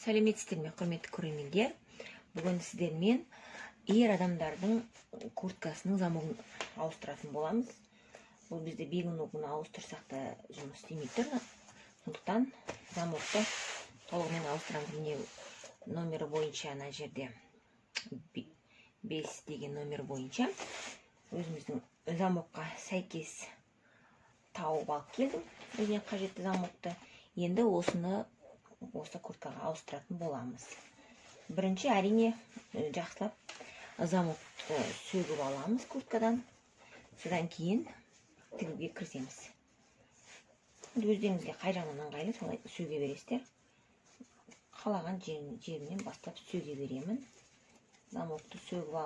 Сәлеметсіздер ме, құрметті көрермендер? Бүгін сіздермен ер адамдардың курткасының замогын ауыстыратын боламыз. Бұл бізде бегуну күні ауыстырсақ та жұмыс істемей тұр. Сондықтан замокты толығымен ауыстырамыз. Міне номері бойынша ана жерде 5 деген номер бойынша өзіміздің замокқа сәйкес тауып алып келдім. Өзіне қажетті замокты. Енді осы курткаға ауыстыратын боламыз. Бірінші әрине жақсылап замокты сөгіп аламыз курткадан. Содан кейін тігуге кірісеміз. Өздеріңізге қай жағынан ыңғайлы солай сөге бересіздер. Қалаған жерінен бастап сөге беремін. Замокты сөгіп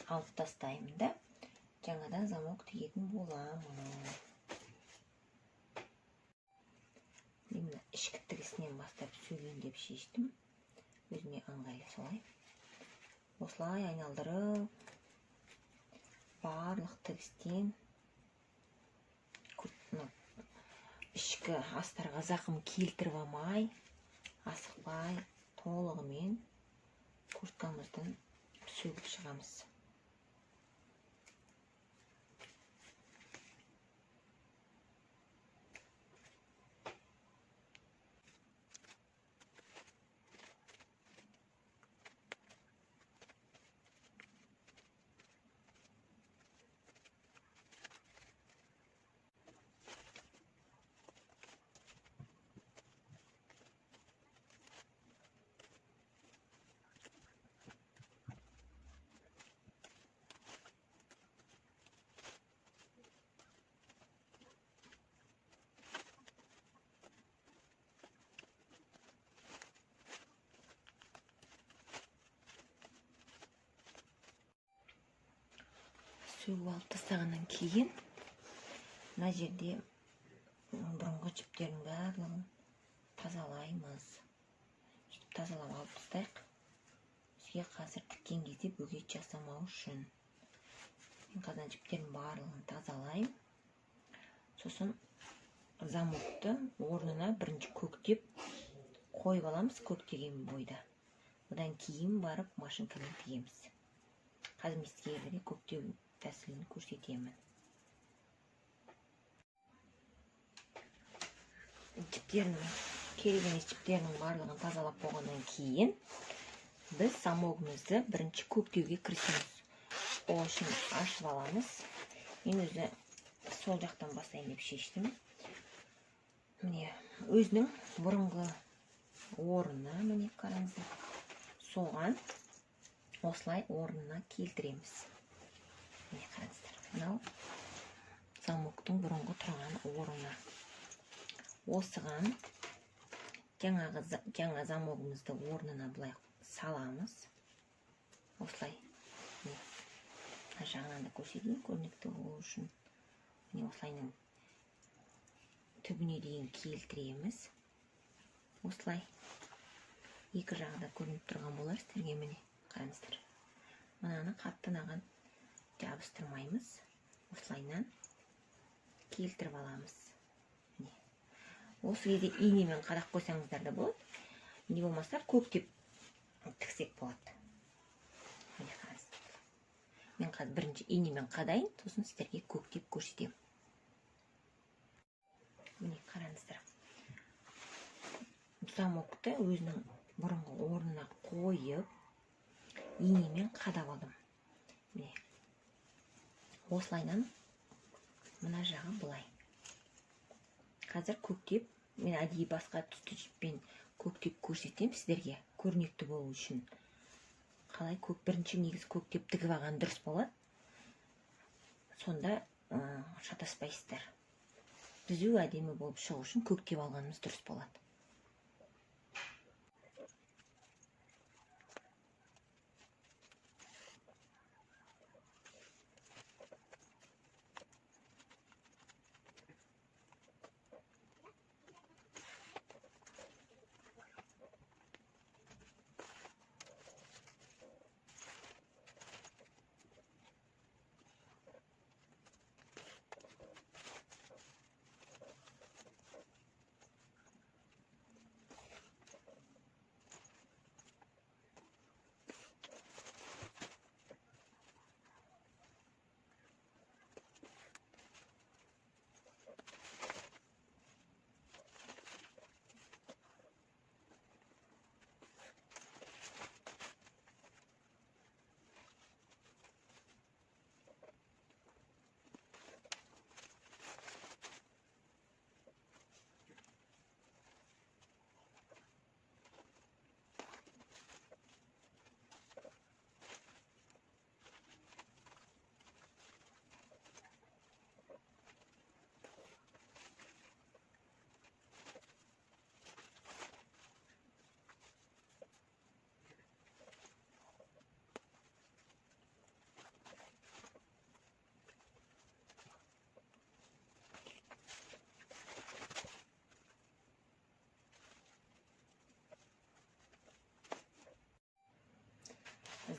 алып тастаймын да жаңадан замок тігетін боламын. Мына ішкі тігісінен бастап сөгейін деп шештім. Өзіме ыңғайлы солай. Осылай айналдырып, барлық тігістен ішкі астарға зақым келтіріп алмай, асықпай, толығымен курткамыздан сөгіп шығамыз. Сөгіп алып тастағаннан кейін мына жерде бұрынғы жіптердің барлығын тазалаймыз. Сөйтіп тазалап алып тастайық. Бізге қазір тіккен кезде бөгет жасамау үшін. Мен қазір жіптердің барлығын тазалаймын. Сосын замокты орнына бірінші көктеп қойып аламыз, көктеген бойда. Одан кейін барып машинкамен тігеміз. Қазір мен сіздерге көктеу тәсілін көрсетемін. Керек емес жіптерінің барлығын тазалап болғаннан кейін біз замогымызды бірінші көктеуге кірісеміз. Ол үшін ашып аламыз. Мен өзі сол жақтан бастайын деп шештім. Міне өзінің бұрынғы орнына, міне қараңыздар, соған осылай орнына келтіреміз. Міне қараңыздар, мынау замоктың бұрынғы тұрған орны. Осыған жаңа замогымызды орнына былай саламыз. Осылай. Жағынан да көрсетейін, көрнекті болу үшін. Міне осылайның түбіне дейін келтіреміз. Осылай. Екі жағы да көрініп тұрған болар сіздерге, міне қараңыздар. Мынаны қаттынаған жабыстырмаймыз. Осылайнан келтіріп аламыз. Осы кезде инемен қадақ қойсаңыздар да болады. Не болмаса көктеп тіксек болады. Міне қараңыздар. Мен қазір бірінші инемен қадайын, сосын сіздерге көктеп көрсетемін. Міне қараңыздар. Замокты өзінің бұрынғы орнына қойып, инемен қадап алдым. Міне. Осылайнан мына жағы былай. Қазір көктеп, мен әдейі басқа түсті жіппен көктеп көрсетем сіздерге, көрнекті болу үшін. Қалай бірінші негіз көктеп тігіп алған дұрыс болады. Сонда шатаспайсыздар. Түзу әдемі болып шығу үшін көктеп алғанымыз дұрыс болады.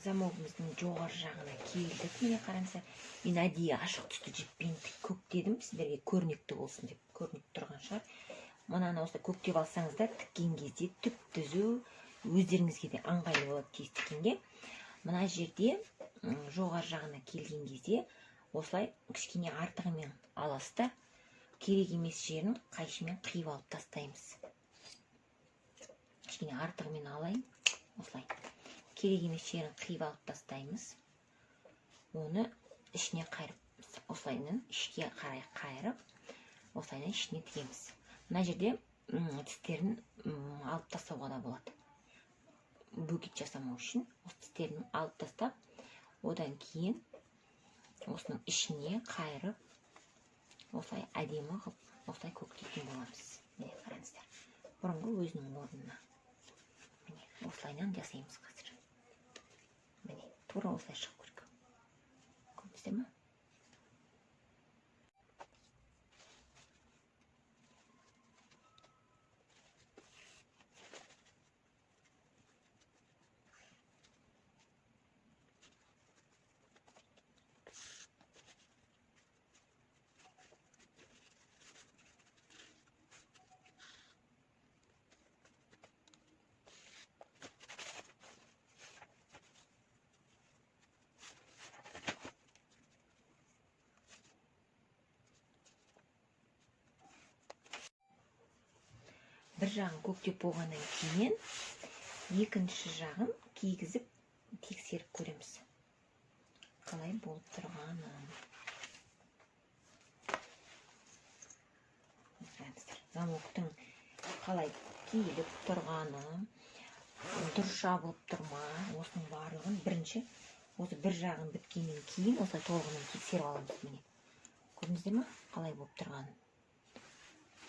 замогымыздың жоғары жағына келдік. Міне қараңыздар, мен әдейі ашық түсті жіппен көктедім, сіздерге көрнекті болсын деп. Көрініп тұрған шығар. Мынаны осылай көктеп алсаңыздар, тіккен кезде түп түзу, өздеріңізге де ыңғайлы болады тез тіккенге. Мына жерде жоғары жағына келген кезде осылай кішкене артығымен аласыздар. Керек емес жерін қайшымен қиып алып тастаймыз. Кішкене артығымен алайын. Осылай. Керек емес жерін қиып алып тастаймыз. Оны ішіне қайырып, осылайынан ішке қарай қайырып, осылайынан ішіне тігеміз. Мына жерде тістерін алып тастауға да болады. Бөгет жасамау үшін осы тістерін алып тастап, одан кейін осының ішіне қайырып, осылай әдемі қылып, осылай көктейтін боламыз. Міне қараңыздар. Бұрынғы өзінің орнына. Міне осылайынан жасаймыз қазір. Міне тура осылай шығып көрік. Көрдіңіздер ме? Бір жағын көктеп болғаннан кейін екінші жағын кигізіп тексеріп көреміз. Қалай болып тұрғанын. Замоктың қалай киіліп тұрғаны, дұрыс жабылып тұрма, осының барлығын бірінші осы бір жағын біткеннен кейін осылай толығымен тексеріп аламыз. Міне көрдіңіздер ме? Қалай болып тұрғанын.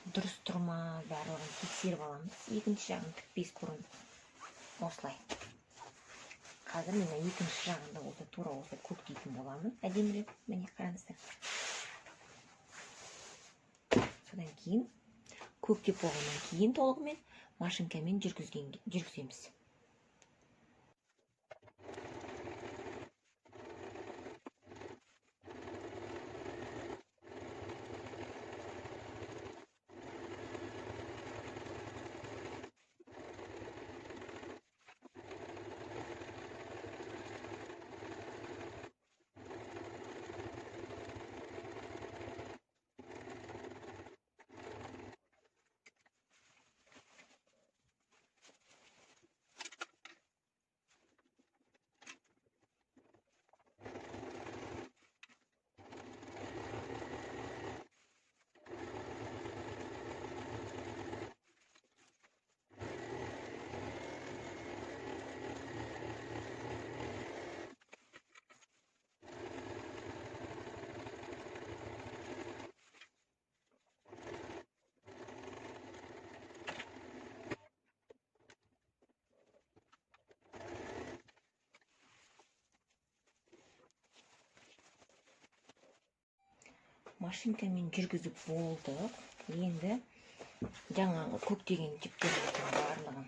Дұрыс тұрма, барлығын тексеріп аламыз. Екінші жағын тікпес бұрын осылай. Қазір мен екінші жағында осы тура осы көктейтін боламын. Әдемірек, міне қараңыздар. Содан кейін көктеп болғаннан кейін толығымен машинкамен жүргіземіз. Машинкамен жүргізіп болдық. Енді жаңағы көктеген жіптердің барлығын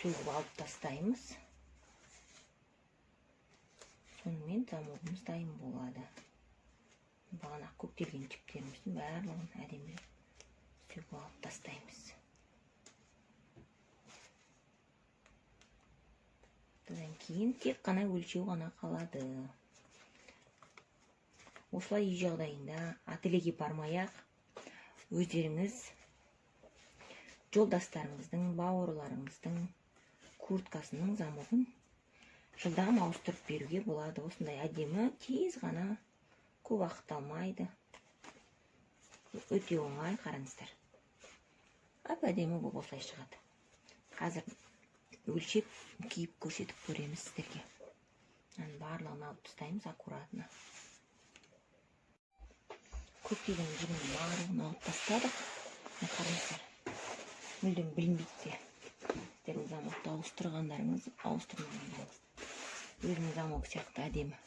сөгіп алып тастаймыз. Сонымен замогымыз дайын болады. Бағана көктелген жіптеріміздің барлығын әдемі сөгіп алып тастаймыз. Содан кейін тек қана өлшеу ғана қалады. Осылай үй жағдайында ательеге бармай-ақ өздеріңіз жолдастарыңыздың, бауырларыңыздың курткасының замогын жылдам ауыстырып беруге болады. Осындай әдемі, тез ғана, көп уақыт алмайды. Өте оңай, қараңыздар. Әдемі болып осылай шығады. Қазір өлшеп, киіп көрсетіп көреміз сіздерге. Барлығын алып тастаймыз аккуратно. Көктеген жібін барлығын алып тастадық. Қараңыздар. Мүлдем білінбейді. Сіздердің замокты ауыстырғандарыңыз, ауыстырмағандарыңыз. Өзінің замок сияқты әдемі.